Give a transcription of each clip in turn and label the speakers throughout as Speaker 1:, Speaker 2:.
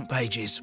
Speaker 1: front pages.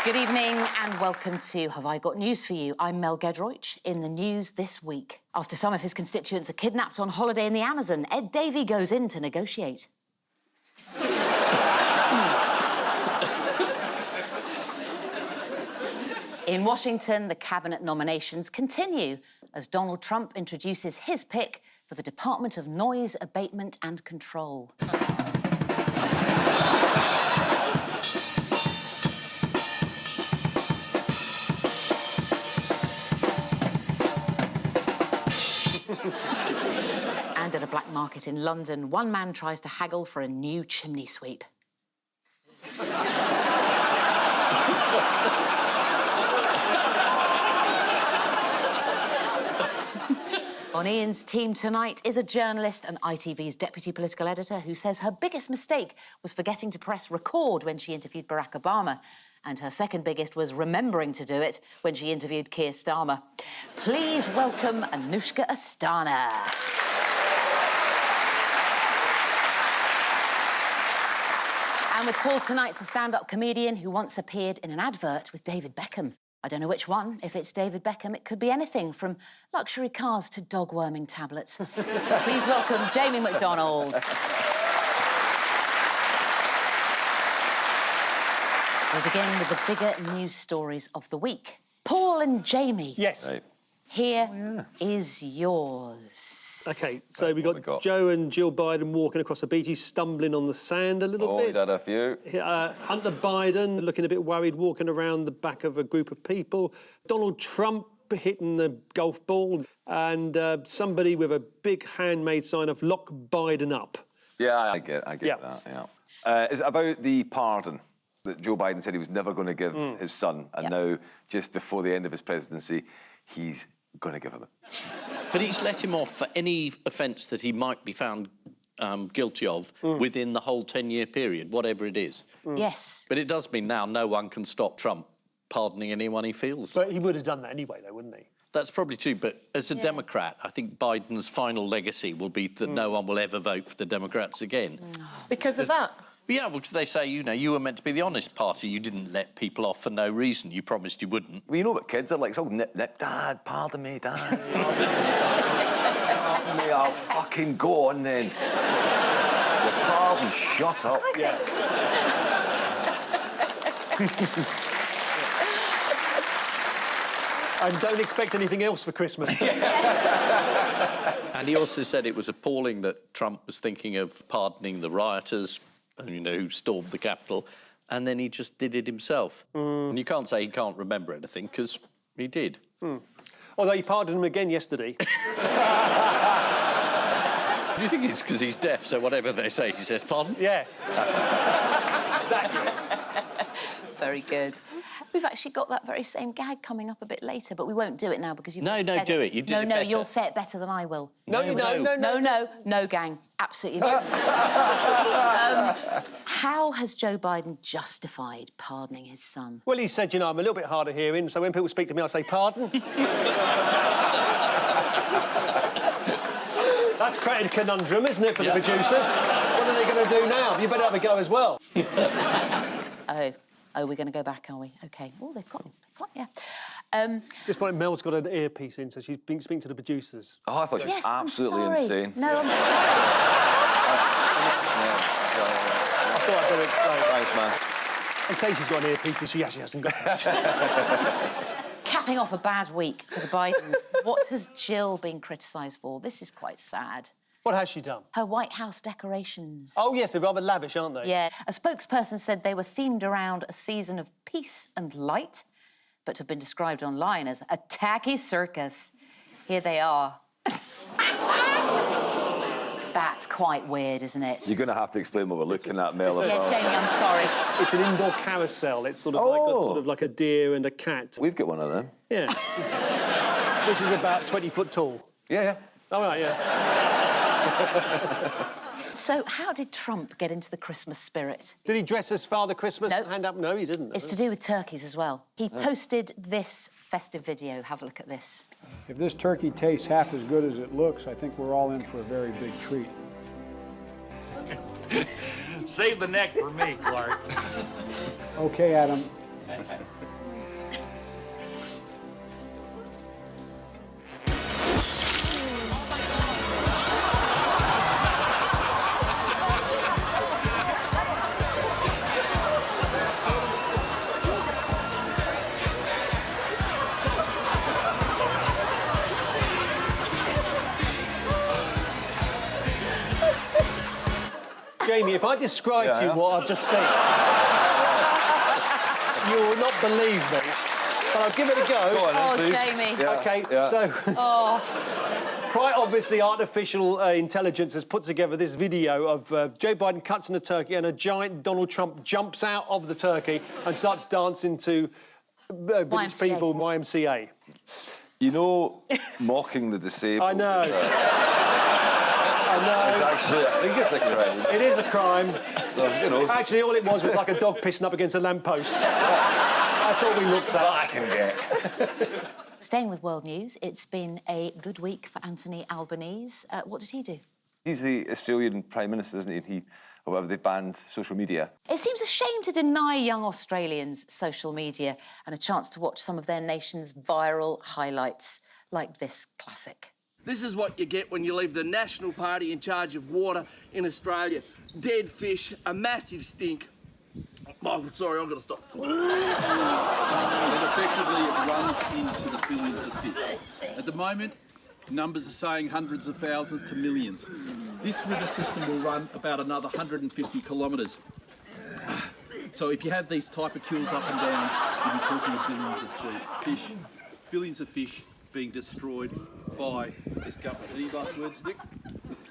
Speaker 2: Good evening and welcome to Have I Got News For You? I'm Mel Gedroych. In the news this week, after some of his constituents are kidnapped on holiday in the Amazon, Ed Davey goes in to negotiate. In Washington, the cabinet nominations continue as Donald Trump introduces his pick for the Department of Noise Abatement and Control. And at a black market in London, one man tries to haggle for a new chimney sweep. On Ian's team tonight is a journalist and ITV's deputy political editor who says her biggest mistake was forgetting to press record when she interviewed Barack Obama. And her second biggest was remembering to do it when she interviewed Keir Starmer. Please welcome Anushka Astana. And with Paul tonight's a stand-up comedian who once appeared in an advert with David Beckham. I don't know which one. If it's David Beckham, it could be anything from luxury cars to dog-worming tablets. Please welcome Jamie McDonald. We'll begin with the bigger news stories of the week. Paul and Jamie.
Speaker 3: Yes.
Speaker 4: Right.
Speaker 2: Here is yours.
Speaker 3: OK, so we got Joe and Jill Biden walking across the beach. He's stumbling on the sand a little bit.
Speaker 4: He's had a few.
Speaker 3: Hunter Biden looking a bit worried, walking around the back of a group of people. Donald Trump hitting the golf ball. And somebody with a big handmade sign of "Lock Biden Up."
Speaker 4: Yeah, I get that, yeah. Is it about the pardon that Joe Biden said he was never going to give his son, and now, just before the end of his presidency, he's going to give him it?
Speaker 5: But he's let him off for any offence that he might be found guilty of within the whole 10-year period, whatever it is.
Speaker 2: Yes.
Speaker 5: But it does mean now no one can stop Trump pardoning anyone he feels.
Speaker 3: But he would have done that anyway, though, wouldn't he?
Speaker 5: That's probably true, but as a Democrat, I think Biden's final legacy will be that no one will ever vote for the Democrats again.
Speaker 6: Because of that?
Speaker 5: Yeah, because they say, you know, you were meant to be the honest party. You didn't let people off for no reason. You promised you wouldn't.
Speaker 4: Well, you know what kids are like? It's all nip, nip. Dad, pardon me, Dad. Pardon me, I'll fucking go on then. Your pardon, shut up.
Speaker 3: Yeah. And don't expect anything else for Christmas.
Speaker 5: And he also said it was appalling that Trump was thinking of pardoning the rioters, you know, who stormed the Capitol, and then he just did it himself. And you can't say he can't remember anything, because he did.
Speaker 3: Although he pardoned him again yesterday.
Speaker 5: Do you think it's because he's deaf, so whatever they say, he says, pardon?
Speaker 3: Yeah.
Speaker 2: Very good. We've actually got that very same gag coming up a bit later, but we won't do it now because you've
Speaker 5: No,
Speaker 2: said
Speaker 5: do
Speaker 2: it.
Speaker 5: it. You did it
Speaker 2: No,
Speaker 5: better.
Speaker 2: you'll say it better than I will.
Speaker 3: No,
Speaker 2: gang. Absolutely not. How has Joe Biden justified pardoning his son?
Speaker 3: Well, he said, you know, I'm a little bit hard of hearing, so when people speak to me, I say, pardon. That's created a conundrum, isn't it, for the producers? What are they going to do now? You better have a go as well.
Speaker 2: Oh, we're going to go back, are we? OK. Oh, they've got him.
Speaker 3: Just point, Mel's got an earpiece in, so she's been speaking to the producers.
Speaker 4: Oh, I thought she was absolutely
Speaker 2: I'm sorry.
Speaker 4: insane.
Speaker 2: No, I'm sorry.
Speaker 3: I thought I'd better explain.
Speaker 4: Thanks, man.
Speaker 3: I'd say she's got an earpiece and she actually hasn't got much.
Speaker 2: Capping off a bad week for the Bidens, what has Jill been criticised for? This is quite sad.
Speaker 3: What has she done?
Speaker 2: Her White House decorations.
Speaker 3: Oh, yes, they're rather lavish, aren't they?
Speaker 2: Yeah. A spokesperson said they were themed around a season of peace and light, but have been described online as a tacky circus. Here they are. That's quite weird, isn't it?
Speaker 4: You're going to have to explain what we're looking at, Mel.
Speaker 2: Yeah, Jamie, I'm sorry.
Speaker 3: It's an indoor carousel. It's sort of, like a deer and a cat.
Speaker 4: We've got one of them.
Speaker 3: Yeah. This is about 20 foot tall.
Speaker 4: Yeah.
Speaker 3: All right, yeah.
Speaker 2: So how did Trump get into the Christmas spirit?
Speaker 3: Did he dress as Father Christmas
Speaker 2: No.
Speaker 3: and hand up? No, he didn't.
Speaker 2: It's to do with turkeys as well. He posted this festive video. Have a look at this.
Speaker 1: If this turkey tastes half as good as it looks, I think we're all in for a very big treat.
Speaker 6: Save the neck for me, Clark.
Speaker 1: Okay, Adam.
Speaker 3: Jamie, if I describe to you what I've just said, you will not believe me. But I'll give it a go.
Speaker 4: Go on, then, please.
Speaker 2: Jamie.
Speaker 4: Yeah.
Speaker 3: OK,
Speaker 4: Yeah.
Speaker 3: so... Quite obviously, artificial intelligence has put together this video of Joe Biden cuts in a turkey and a giant Donald Trump jumps out of the turkey and starts dancing to Village
Speaker 2: YMCA.
Speaker 3: People YMCA.
Speaker 4: You know, mocking the disabled.
Speaker 3: I know. I know.
Speaker 4: It's actually, I think it's a crime.
Speaker 3: It is a crime.
Speaker 4: So, you know,
Speaker 3: Actually, all it was like a dog pissing up against a lamppost. That's all we looked at.
Speaker 4: I can get.
Speaker 2: Staying with world news, it's been a good week for Anthony Albanese. What did he do?
Speaker 4: He's the Australian Prime Minister, isn't he? And he, or whatever, they've banned social media.
Speaker 2: It seems a shame to deny young Australians social media and a chance to watch some of their nation's viral highlights, like this classic.
Speaker 7: This is what you get when you leave the National Party in charge of water in Australia. Dead fish, a massive stink. Oh, sorry, I've got to stop.
Speaker 8: And effectively it runs into the billions of fish. At the moment, numbers are saying hundreds of thousands to millions. This river system will run about another 150 kilometres. So if you have these type of kills up and down, you'll be talking of billions of fish being destroyed by this government. Any last words, Dick?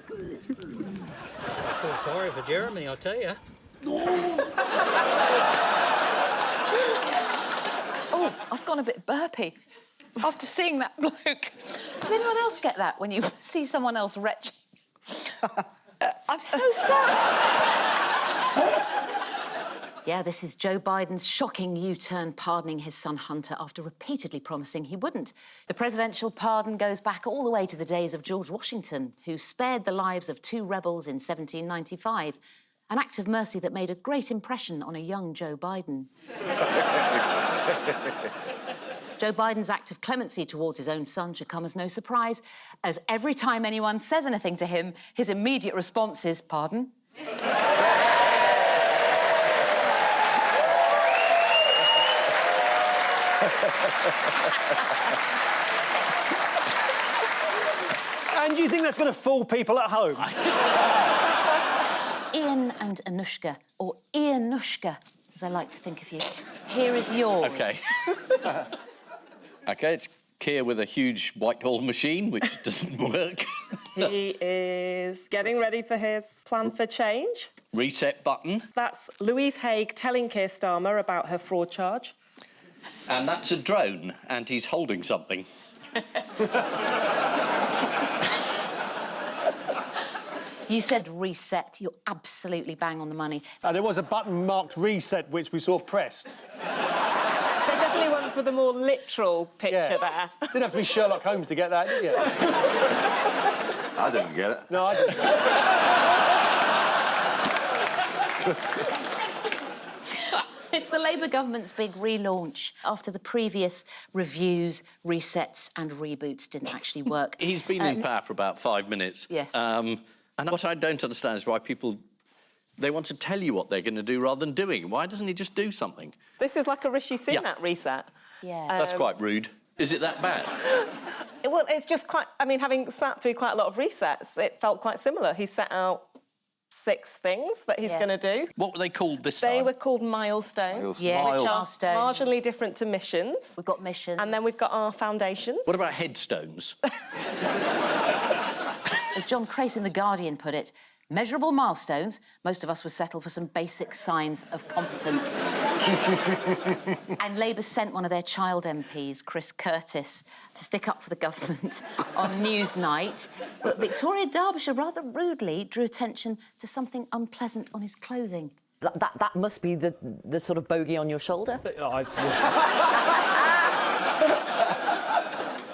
Speaker 6: I feel sorry for Jeremy, I'll tell you.
Speaker 2: Oh, I've gone a bit burpy after seeing that bloke. Does anyone else get that when you see someone else retching? I'm so sorry. Yeah, this is Joe Biden's shocking U-turn pardoning his son Hunter after repeatedly promising he wouldn't. The presidential pardon goes back all the way to the days of George Washington, who spared the lives of 2 rebels in 1795. An act of mercy that made a great impression on a young Joe Biden. Joe Biden's act of clemency towards his own son should come as no surprise, as every time anyone says anything to him, his immediate response is, pardon?
Speaker 3: And do you think that's going to fool people at home?
Speaker 2: Ian and Anushka, or Ianushka, as I like to think of you. Here is yours.
Speaker 5: OK. OK, it's Keir with a huge Whitehall machine, which doesn't work.
Speaker 9: He is getting ready for his plan for change.
Speaker 5: Reset button.
Speaker 9: That's Louise Haigh telling Keir Starmer about her fraud charge.
Speaker 5: And that's a drone, and he's holding something.
Speaker 2: You said reset. You're absolutely bang on the money.
Speaker 3: And there was a button marked reset, which we saw pressed.
Speaker 9: They definitely went for the more literal picture there.
Speaker 3: Didn't have to be Sherlock Holmes to get that, did you?
Speaker 4: I didn't get it.
Speaker 3: No, I didn't.
Speaker 2: It's the Labour government's big relaunch after the previous reviews, resets and reboots didn't actually work.
Speaker 5: He's been in power for about 5 minutes.
Speaker 2: Yes.
Speaker 5: And what I don't understand is why people, they want to tell you what they're going to do rather than doing. Why doesn't he just do something?
Speaker 9: This is like a Rishi Sunak reset.
Speaker 2: Yeah.
Speaker 5: That's quite rude. Is it that bad?
Speaker 9: Well, it's just quite... I mean, having sat through quite a lot of resets, it felt quite similar. He set out 6 things that he's going to do.
Speaker 5: What were they called this
Speaker 9: They
Speaker 5: time?
Speaker 9: were called milestones.
Speaker 2: Yeah,
Speaker 5: Miles.
Speaker 2: milestones.
Speaker 9: Marginally different to missions.
Speaker 2: We've got missions.
Speaker 9: And then we've got our foundations.
Speaker 5: What about headstones?
Speaker 2: As John Crace in The Guardian put it, measurable milestones, most of us would settle for some basic signs of competence. And Labour sent one of their child MPs, Chris Curtis, to stick up for the government on Newsnight. But Victoria Derbyshire rather rudely drew attention to something unpleasant on his clothing.
Speaker 10: That must be the sort of bogey on your shoulder.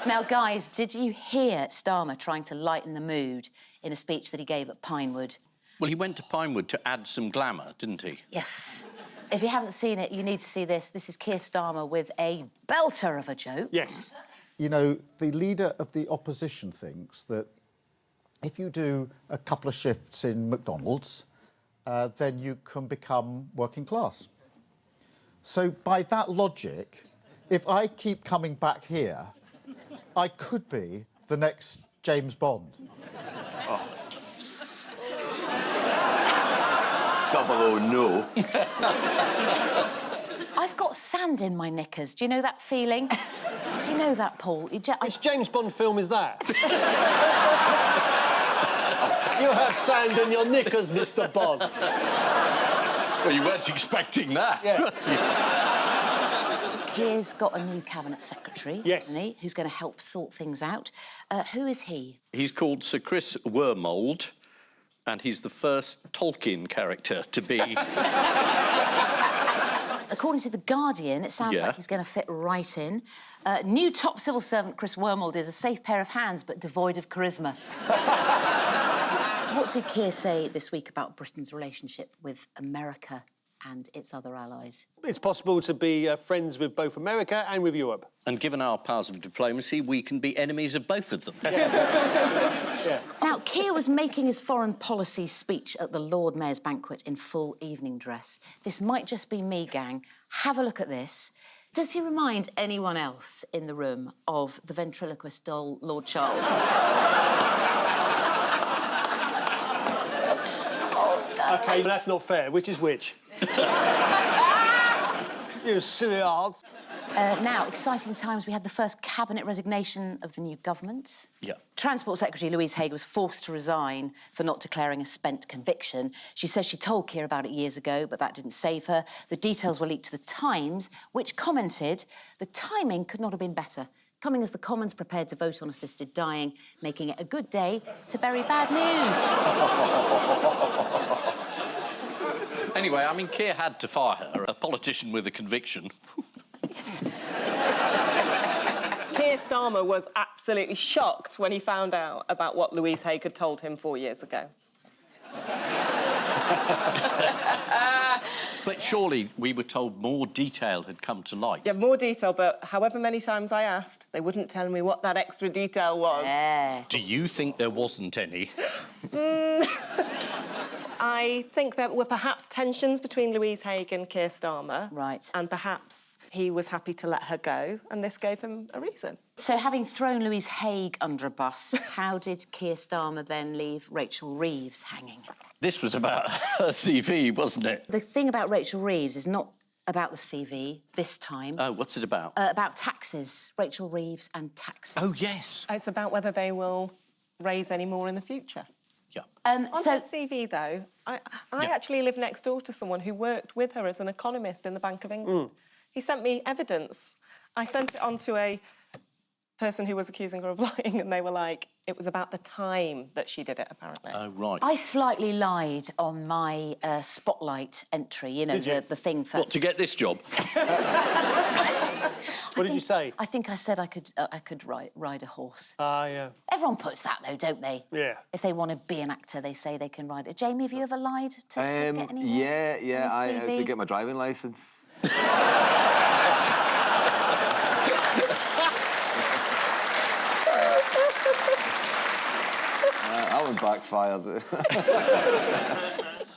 Speaker 2: Now, guys, did you hear Starmer trying to lighten the mood in a speech that he gave at Pinewood?
Speaker 5: Well, he went to Pinewood to add some glamour, didn't he?
Speaker 2: Yes. If you haven't seen it, you need to see this. This is Keir Starmer with a belter of a joke.
Speaker 3: Yes.
Speaker 11: You know, the leader of the opposition thinks that if you do a couple of shifts in McDonald's, then you can become working class. So by that logic, if I keep coming back here, I could be the next James Bond.
Speaker 4: Oh. 009 no.
Speaker 2: I've got sand in my knickers. Do you know that feeling? Do you know that, Paul?
Speaker 3: Which James Bond film is that? You have sand in your knickers, Mr. Bond.
Speaker 5: Well, you weren't expecting that.
Speaker 3: Yeah.
Speaker 2: Keir's got a new cabinet secretary,
Speaker 3: yes,
Speaker 2: hasn't he, who's going to help sort things out. Who is he?
Speaker 5: He's called Sir Chris Wormold, and he's the first Tolkien character to be...
Speaker 2: According to The Guardian, it sounds like he's going to fit right in. New top civil servant Chris Wormold is a safe pair of hands, but devoid of charisma. What did Keir say this week about Britain's relationship with America and its other allies?
Speaker 3: It's possible to be friends with both America and with Europe.
Speaker 5: And given our powers of diplomacy, we can be enemies of both of them.
Speaker 3: Yeah.
Speaker 2: Now, Keir was making his foreign policy speech at the Lord Mayor's banquet in full evening dress. This might just be me, gang. Have a look at this. Does he remind anyone else in the room of the ventriloquist doll, Lord Charles?
Speaker 3: OK, but that's not fair. Which is which? You silly arse.
Speaker 2: Now, exciting times. We had the first cabinet resignation of the new government.
Speaker 5: Yeah.
Speaker 2: Transport Secretary Louise Haigh was forced to resign for not declaring a spent conviction. She says she told Keir about it years ago, but that didn't save her. The details were leaked to The Times, which commented the timing could not have been better, coming as the Commons prepared to vote on assisted dying, making it a good day to bury bad news.
Speaker 5: Anyway, I mean, Keir had to fire her, a politician with a conviction.
Speaker 2: Yes.
Speaker 9: Keir Starmer was absolutely shocked when he found out about what Louise Haigh had told him 4 years ago.
Speaker 5: But surely we were told more detail had come to light.
Speaker 9: Yeah, more detail, but however many times I asked, they wouldn't tell me what that extra detail was.
Speaker 2: Yeah.
Speaker 5: Do you think there wasn't any?
Speaker 9: I think there were perhaps tensions between Louise Haigh and Keir Starmer.
Speaker 2: Right.
Speaker 9: And perhaps he was happy to let her go, and this gave him a reason.
Speaker 2: So, having thrown Louise Haigh under a bus, how did Keir Starmer then leave Rachel Reeves hanging?
Speaker 5: This was about her CV, wasn't it?
Speaker 2: The thing about Rachel Reeves is not about the CV this time.
Speaker 5: Oh, what's it about?
Speaker 2: About taxes. Rachel Reeves and taxes.
Speaker 5: Oh, yes.
Speaker 9: It's about whether they will raise any more in the future.
Speaker 5: Yeah.
Speaker 9: On her CV, though, I actually live next door to someone who worked with her as an economist in the Bank of England. He sent me evidence. I sent it on to a person who was accusing her of lying, and they were like, it was about the time that she did it, apparently.
Speaker 5: Oh, right.
Speaker 2: I slightly lied on my Spotlight entry, you know, the thing for...
Speaker 5: What, to get this job?
Speaker 3: What did you say?
Speaker 2: I think I said I could ride a horse.
Speaker 3: Ah, yeah.
Speaker 2: Everyone puts that, though, don't they?
Speaker 3: Yeah.
Speaker 2: If they want to be an actor, they say they can ride it. Jamie, have you ever lied to get any more
Speaker 4: Yeah,
Speaker 2: on
Speaker 4: I
Speaker 2: your
Speaker 4: had
Speaker 2: CV?
Speaker 4: to get my driving licence. That one backfired.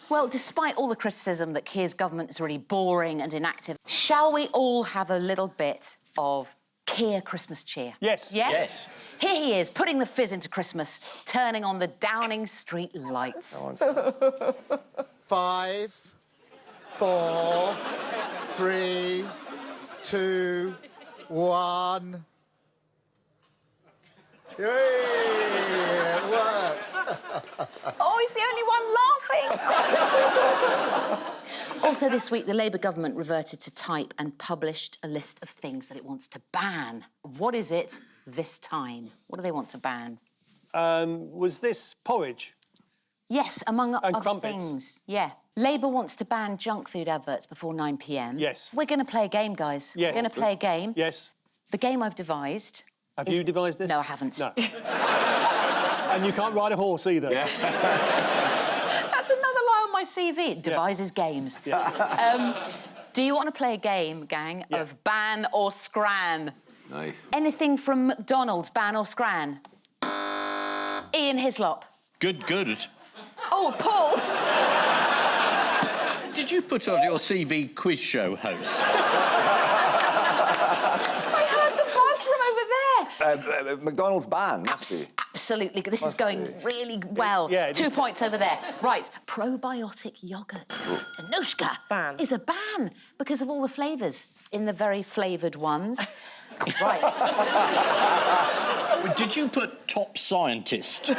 Speaker 2: Well, despite all the criticism that Keir's government is really boring and inactive, shall we all have a little bit of Keir Christmas cheer?
Speaker 3: Yes.
Speaker 2: Yeah?
Speaker 5: Yes.
Speaker 2: Here he is, putting the fizz into Christmas, turning on the Downing Street lights.
Speaker 12: 5, 4, 3, 2, 1. Yay! It worked.
Speaker 2: Also this week, the Labour government reverted to type and published a list of things that it wants to ban. What is it this time? What do they want to ban?
Speaker 3: Was this porridge?
Speaker 2: Yes, among other
Speaker 3: crumpets.
Speaker 2: things. Yeah. Labour wants to ban junk food adverts before 9 p.m.
Speaker 3: Yes.
Speaker 2: We're going to play a game, guys.
Speaker 3: Yes.
Speaker 2: We're going to play a game.
Speaker 3: Yes.
Speaker 2: The game I've devised...
Speaker 3: Have you devised this?
Speaker 2: No, I haven't.
Speaker 3: No. And you can't ride a horse either.
Speaker 2: That's another lie on my CV. It devises games.
Speaker 3: Yeah.
Speaker 2: Do you want to play a game, gang, of ban or scran?
Speaker 4: Nice.
Speaker 2: Anything from McDonald's, ban or scran? Ian Hislop.
Speaker 5: Good.
Speaker 2: Oh, Paul!
Speaker 5: Did you put on your CV quiz show host?
Speaker 2: I heard the buzz from over there.
Speaker 4: McDonald's ban, must be.
Speaker 2: Absolutely. This is going really well.
Speaker 3: Yeah,
Speaker 2: 2 points over there. Right, probiotic yoghurt. Anushka
Speaker 9: Ban.
Speaker 2: is a ban because of all the flavours in the very flavoured ones. Right.
Speaker 5: Did you put top scientist?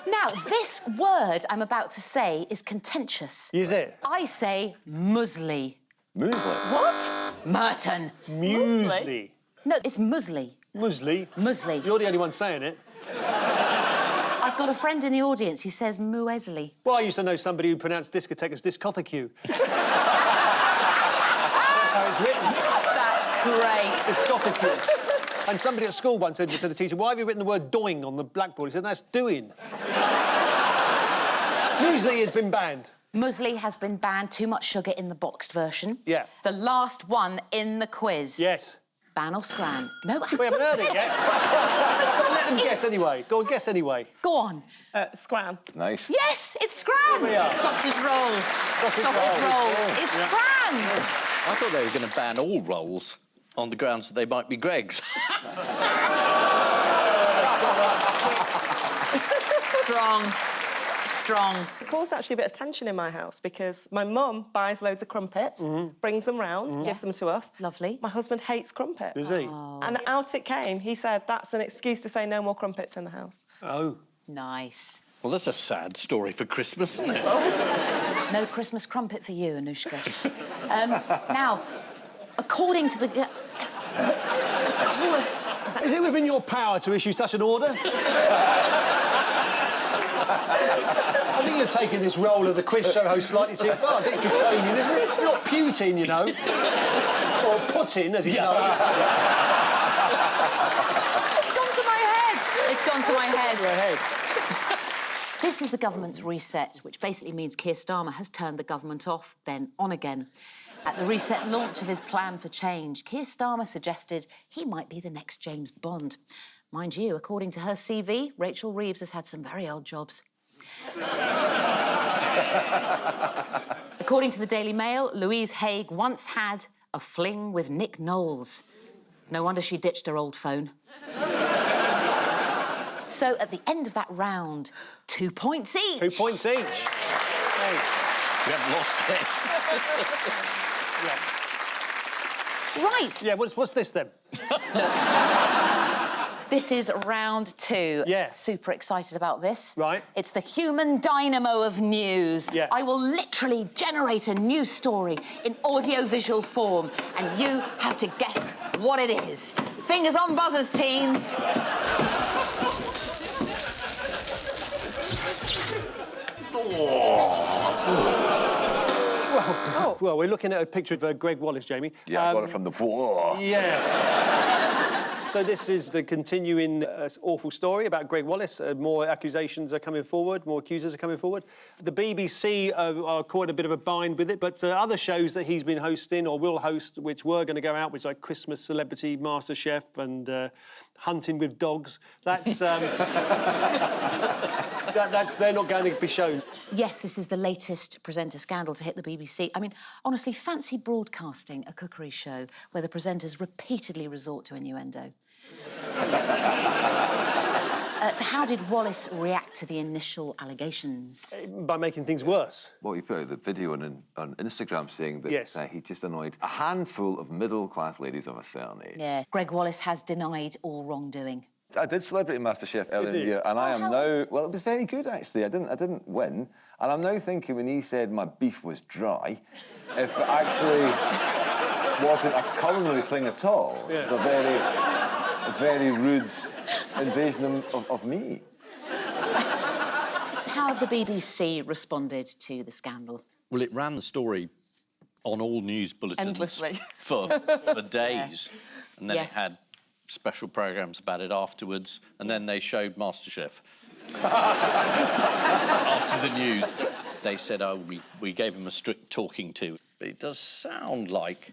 Speaker 2: Now, this word I'm about to say is contentious.
Speaker 3: Is it?
Speaker 2: I say muesli.
Speaker 4: Muesli.
Speaker 2: What? Merton.
Speaker 3: Muesli.
Speaker 2: No, it's muesli.
Speaker 3: Muesli.
Speaker 2: Muesli.
Speaker 3: You're the only one saying it.
Speaker 2: I've got a friend in the audience who says muesli.
Speaker 3: Well, I used to know somebody who pronounced discotheque as discotheque. That's how it's written.
Speaker 2: That's great.
Speaker 3: Discotheque. And somebody at school once said to the teacher, why have you written the word doing on the blackboard? He said, that's doing. Muesli has been banned.
Speaker 2: Muesli has been banned. Too much sugar in the boxed version.
Speaker 3: Yeah.
Speaker 2: The last one in the quiz.
Speaker 3: Yes.
Speaker 2: Ban or scran? No.
Speaker 3: We haven't heard it yet. Let them guess anyway. Go on, guess anyway.
Speaker 2: Go on.
Speaker 9: Scran.
Speaker 4: Nice.
Speaker 2: Yes, it's scran.
Speaker 3: we are.
Speaker 2: Sausage roll.
Speaker 3: Sausage
Speaker 2: roll.
Speaker 3: roll.
Speaker 2: It's scran.
Speaker 5: I thought they were going to ban all rolls on the grounds that they might be Greg's.
Speaker 2: Strong.
Speaker 9: It caused actually a bit of tension in my house because my mum buys loads of crumpets, brings them round, gives them to us.
Speaker 2: Lovely.
Speaker 9: My husband hates crumpets.
Speaker 3: Does he?
Speaker 9: And out it came. He said that's an excuse to say no more crumpets in the house.
Speaker 3: Oh.
Speaker 2: Nice.
Speaker 5: Well, that's a sad story for Christmas, isn't it?
Speaker 2: No Christmas crumpet for you, Anushka. Now, according to the...
Speaker 3: Is it within your power to issue such an order? I think you're taking this role of the quiz show host slightly too far. I think it's draconian, isn't it? You're not Putin, you know. Or Putin, as he's known.
Speaker 2: It's gone to my head. It's gone to my head.
Speaker 3: Your head.
Speaker 2: This is the government's reset, which basically means Keir Starmer has turned the government off, then on again. At the reset launch of his plan for change, Keir Starmer suggested he might be the next James Bond. Mind you, according to her CV, Rachel Reeves has had some very odd jobs. According to the Daily Mail, Louise Haigh once had a fling with Nick Knowles. No wonder she ditched her old phone. So at the end of that round, 2 points each.
Speaker 3: 2 points each. Hey.
Speaker 5: You haven't lost it.
Speaker 2: Right.
Speaker 3: Yeah, what's this then?
Speaker 2: This is round 2.
Speaker 3: Yeah.
Speaker 2: Super excited about this.
Speaker 3: Right.
Speaker 2: It's the human dynamo of news.
Speaker 3: Yeah.
Speaker 2: I will literally generate a news story in audio-visual form, and you have to guess what it is. Fingers on buzzers, teens.
Speaker 3: Well, we're looking at a picture of Greg Wallace, Jamie.
Speaker 4: Yeah, I got it from the war.
Speaker 3: Yeah. So this is the continuing awful story about Greg Wallace. More accusations are coming forward, more accusers are coming forward. The BBC are quite a bit of a bind with it, but other shows that he's been hosting or will host, which were going to go out, which are like Christmas Celebrity MasterChef and Hunting with Dogs, that's... they're not going to be shown.
Speaker 2: Yes, this is the latest presenter scandal to hit the BBC. I mean, honestly, fancy broadcasting a cookery show where the presenters repeatedly resort to innuendo. So how did Wallace react to the initial allegations?
Speaker 3: By making things worse.
Speaker 4: Well, he put out the video on Instagram saying that
Speaker 3: Yes.
Speaker 4: he just annoyed a handful of middle-class ladies of a certain age.
Speaker 2: Yeah, Greg Wallace has denied all wrongdoing.
Speaker 4: I did Celebrity MasterChef earlier in the year, and I am now... Well, it was very good, actually. I didn't win. And I'm now thinking, when he said my beef was dry, if it actually wasn't a culinary thing at all.
Speaker 3: Yeah.
Speaker 4: It's a very rude invasion of me.
Speaker 2: How have the BBC responded to the scandal?
Speaker 5: Well, it ran the story on all news bulletins
Speaker 9: Endlessly.
Speaker 5: for days. And then
Speaker 2: Yes.
Speaker 5: it had special programmes about it afterwards, and then they showed MasterChef. After the news, they said, oh, we gave him a strict talking to. But it does sound like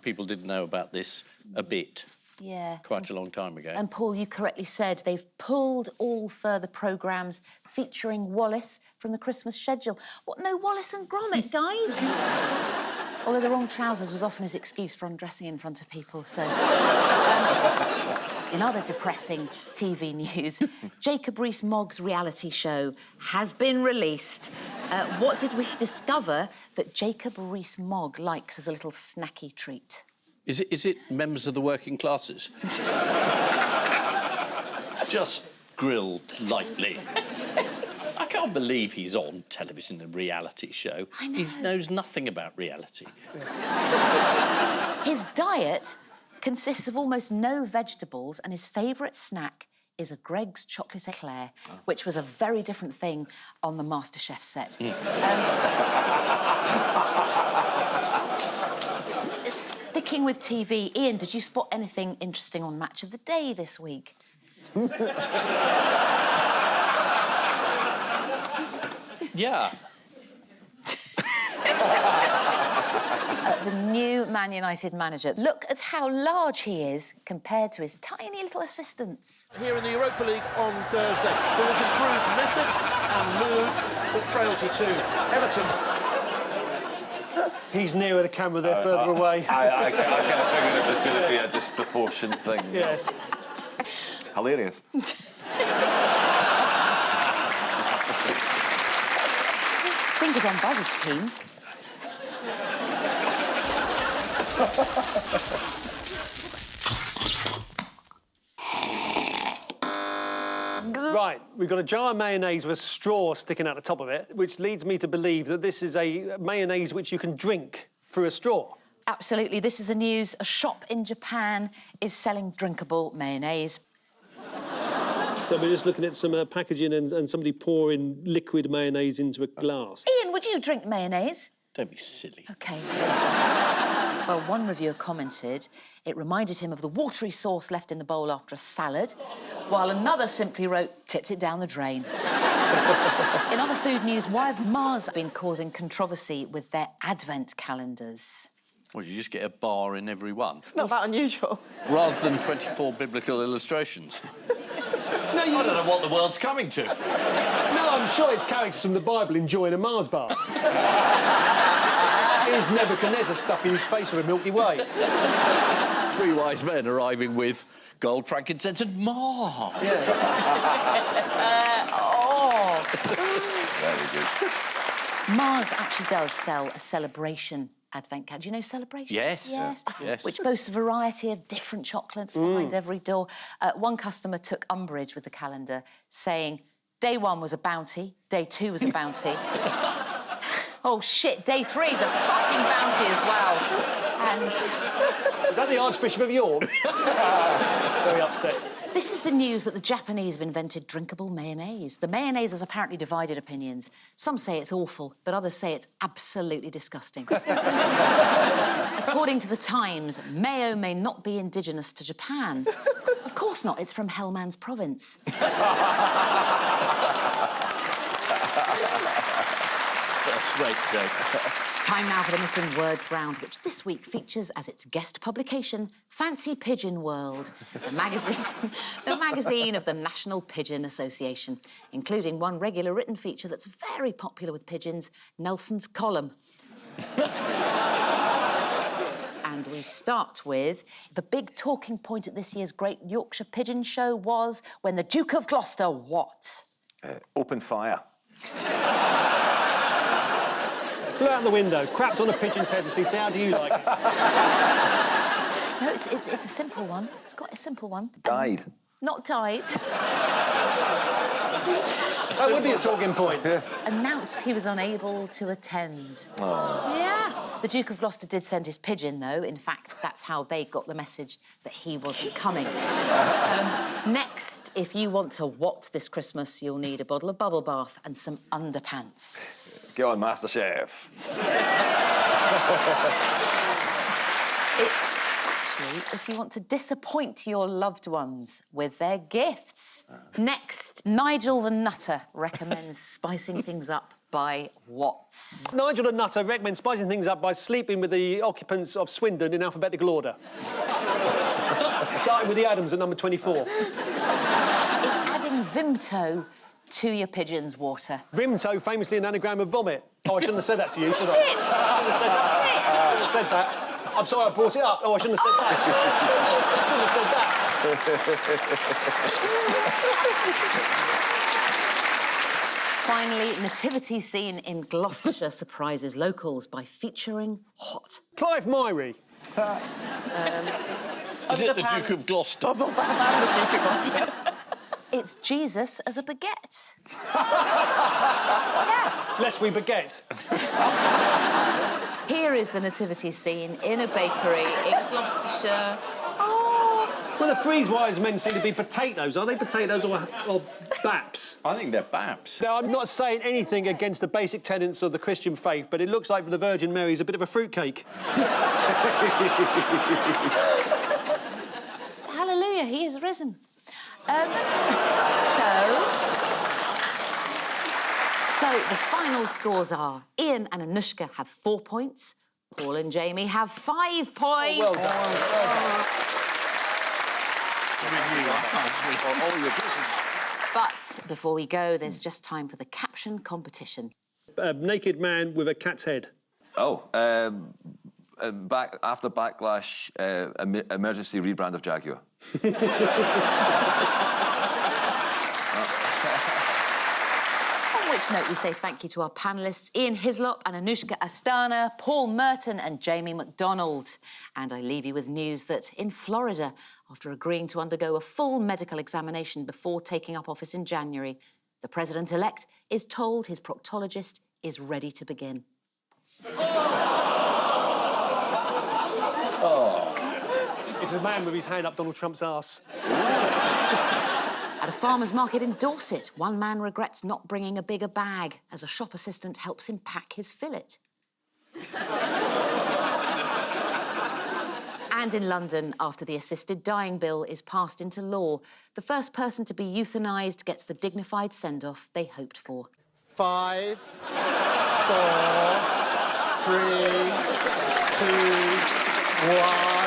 Speaker 5: people didn't know about this a bit.
Speaker 2: Yeah.
Speaker 5: Quite a long time ago.
Speaker 2: And Paul, you correctly said they've pulled all further programmes featuring Wallace from the Christmas schedule. What, no Wallace and Gromit, guys? Although the wrong trousers was often his excuse for undressing in front of people, so... in other depressing TV news, Jacob Rees-Mogg's reality show has been released. What did we discover that Jacob Rees-Mogg likes as a little snacky treat?
Speaker 5: Is it members of the working classes? Just grilled lightly. I can't believe he's on television, a reality show.
Speaker 2: I know.
Speaker 5: He knows nothing about reality.
Speaker 2: His diet consists of almost no vegetables, and his favourite snack is a Greggs chocolate eclair, which was a very different thing on the MasterChef set. Sticking with TV, Ian, did you spot anything interesting on Match of the Day this week?
Speaker 5: Yeah.
Speaker 2: The new Man United manager. Look at how large he is compared to his tiny little assistants.
Speaker 13: Here in the Europa League on Thursday, there was improved method and mood, but frailty too. Everton.
Speaker 3: He's nearer the camera, they're further away.
Speaker 4: I kind of figured it was going to be a disproportion thing.
Speaker 3: Yes.
Speaker 4: Hilarious.
Speaker 2: Fingers on buzzers, teams.
Speaker 3: Right, we've got a jar of mayonnaise with a straw sticking out the top of it, which leads me to believe that this is a mayonnaise which you can drink through a straw.
Speaker 2: Absolutely. This is the news. A shop in Japan is selling drinkable mayonnaise.
Speaker 3: So we're just looking at some packaging and somebody pouring liquid mayonnaise into a glass.
Speaker 2: Ian, would you drink mayonnaise?
Speaker 5: Don't be silly.
Speaker 2: OK. Well, one reviewer commented it reminded him of the watery sauce left in the bowl after a salad, while another simply wrote, tipped it down the drain. In other food news, why have Mars been causing controversy with their advent calendars?
Speaker 5: Well, you just get a bar in every one.
Speaker 9: It's not that unusual.
Speaker 5: Rather than 24 biblical illustrations. No, I don't know what the world's coming to.
Speaker 3: No, I'm sure it's characters from the Bible enjoying a Mars bar. Here's Nebuchadnezzar stuffing his face with a Milky Way.
Speaker 5: 3 wise men arriving with gold, frankincense and myrrh.
Speaker 3: Yeah.
Speaker 4: Very good.
Speaker 2: Mars actually does sell a celebration advent calendar. Do you know celebration?
Speaker 5: Yes. Yes.
Speaker 2: Which boasts a variety of different chocolates behind every door. One customer took umbrage with the calendar, saying, day 1 was a bounty, day 2 was a bounty. Oh, shit, day 3 is a fucking bounty as well. And...
Speaker 3: Is that the Archbishop of York? Very upset.
Speaker 2: This is the news that the Japanese have invented drinkable mayonnaise. The mayonnaise has apparently divided opinions. Some say it's awful, but others say it's absolutely disgusting. According to The Times, mayo may not be indigenous to Japan. Of course not, it's from Hellman's province.
Speaker 5: First rate joke.
Speaker 2: Time now for the Missing Words round, which this week features as its guest publication, Fancy Pigeon World, the magazine of the National Pigeon Association, including one regular written feature that's very popular with pigeons, Nelson's Column. And we start with the big talking point at this year's Great Yorkshire Pigeon Show was when the Duke of Gloucester what?
Speaker 4: Open fire.
Speaker 3: Flew out the window, crapped on a pigeon's head and said, how do you like it?
Speaker 2: No, it's a simple one. It's quite a simple one.
Speaker 4: Died.
Speaker 2: not tight,
Speaker 3: That would be a talking point.
Speaker 2: announced he was unable to attend.
Speaker 4: Oh.
Speaker 2: Yeah. The Duke of Gloucester did send his pigeon, though. In fact, that's how they got the message that he wasn't coming. Next, if you want to what this Christmas, you'll need a bottle of bubble bath and some underpants.
Speaker 4: Get on, Master Chef.
Speaker 2: It's actually if you want to disappoint your loved ones with their gifts. Next, Nigel the Nutter recommends spicing things up by what?
Speaker 3: Nigel the Nutter recommends spicing things up by sleeping with the occupants of Swindon in alphabetical order. Starting with the Adams at number 24.
Speaker 2: It's adding Vimto to your pigeon's water.
Speaker 3: Vimto, famously an anagram of vomit. Oh, I shouldn't have said that to you, should I?
Speaker 2: It!
Speaker 3: I shouldn't have said that. I'm sorry I brought it up. Oh, I shouldn't have said that. I shouldn't have said that.
Speaker 2: Finally, nativity scene in Gloucestershire surprises locals by featuring hot.
Speaker 3: Clive Myrie.
Speaker 5: Is it the Duke of Gloucester?
Speaker 2: The Duke of Gloucester. It's Jesus as a baguette. Yeah.
Speaker 3: Lest we baguette.
Speaker 2: Here is the nativity scene in a bakery in Gloucestershire.
Speaker 3: Well, the freeze-wise men seem to be potatoes. Are they potatoes or baps?
Speaker 5: I think they're baps.
Speaker 3: Now, I'm not saying anything against the basic tenets of the Christian faith, but it looks like the Virgin Mary is a bit of a fruitcake.
Speaker 2: Hallelujah, he is risen. So the final scores are Ian and Anushka have 4 points. Paul and Jamie have 5 points.
Speaker 3: Oh, well done.
Speaker 2: But before we go, there's just time for the caption competition.
Speaker 3: A naked man with a cat's head.
Speaker 4: Oh, after backlash, emergency rebrand of Jaguar.
Speaker 2: On which note, we say thank you to our panellists, Ian Hislop and Anushka Astana, Paul Merton and Jamie McDonald. And I leave you with news that in Florida, after agreeing to undergo a full medical examination before taking up office in January, the president-elect is told his proctologist is ready to begin.
Speaker 3: It's a man with his hand up Donald Trump's arse.
Speaker 2: At a farmer's market in Dorset, one man regrets not bringing a bigger bag as a shop assistant helps him pack his fillet. And in London, after the assisted dying bill is passed into law, the first person to be euthanised gets the dignified send-off they hoped for.
Speaker 12: 5, 4, 3, 2, 1...